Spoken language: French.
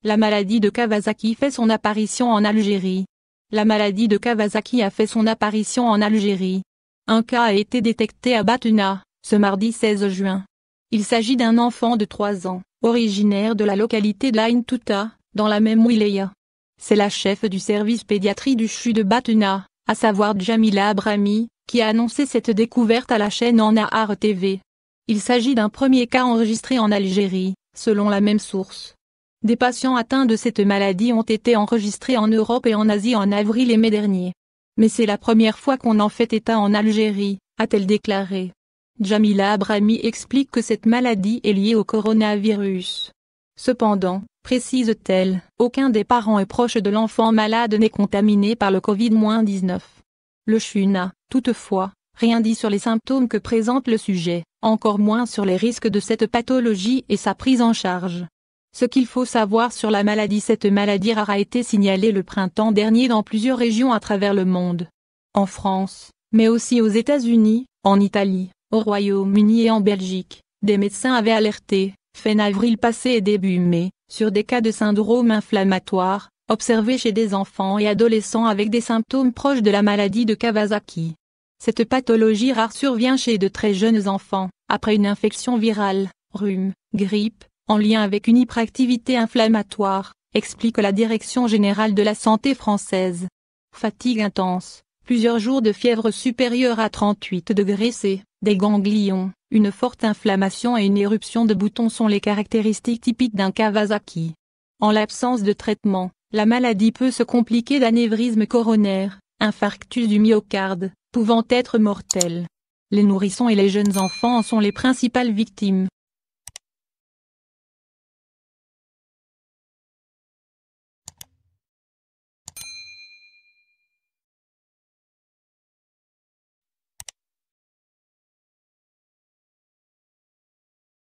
La maladie de Kawasaki fait son apparition en Algérie. La maladie de Kawasaki a fait son apparition en Algérie. Un cas a été détecté à Batuna, ce mardi 16 juin. Il s'agit d'un enfant de 3 ans, originaire de la localité d'Ain Touta, dans la même wilaya. C'est la chef du service pédiatrie du CHU de Batuna, à savoir Djamila Brahmi, qui a annoncé cette découverte à la chaîne en Nahar TV. Il s'agit d'un premier cas enregistré en Algérie, selon la même source. Des patients atteints de cette maladie ont été enregistrés en Europe et en Asie en avril et mai dernier. Mais c'est la première fois qu'on en fait état en Algérie, a-t-elle déclaré. Djamila Brahmi explique que cette maladie est liée au coronavirus. Cependant, précise-t-elle, aucun des parents et proches de l'enfant malade n'est contaminé par le Covid-19. Le CHU n'a, toutefois, rien dit sur les symptômes que présente le sujet, encore moins sur les risques de cette pathologie et sa prise en charge. Ce qu'il faut savoir sur la maladie: cette maladie rare a été signalée le printemps dernier dans plusieurs régions à travers le monde. En France, mais aussi aux États-Unis, en Italie, au Royaume-Uni et en Belgique, des médecins avaient alerté, fin avril passé et début mai, sur des cas de syndrome inflammatoire, observés chez des enfants et adolescents avec des symptômes proches de la maladie de Kawasaki. Cette pathologie rare survient chez de très jeunes enfants, après une infection virale, rhume, grippe, en lien avec une hyperactivité inflammatoire, explique la Direction générale de la santé française. Fatigue intense, plusieurs jours de fièvre supérieure à 38 degrés C, des ganglions, une forte inflammation et une éruption de boutons sont les caractéristiques typiques d'un Kawasaki. En l'absence de traitement, la maladie peut se compliquer d'anévrisme coronaire, infarctus du myocarde, pouvant être mortel. Les nourrissons et les jeunes enfants en sont les principales victimes.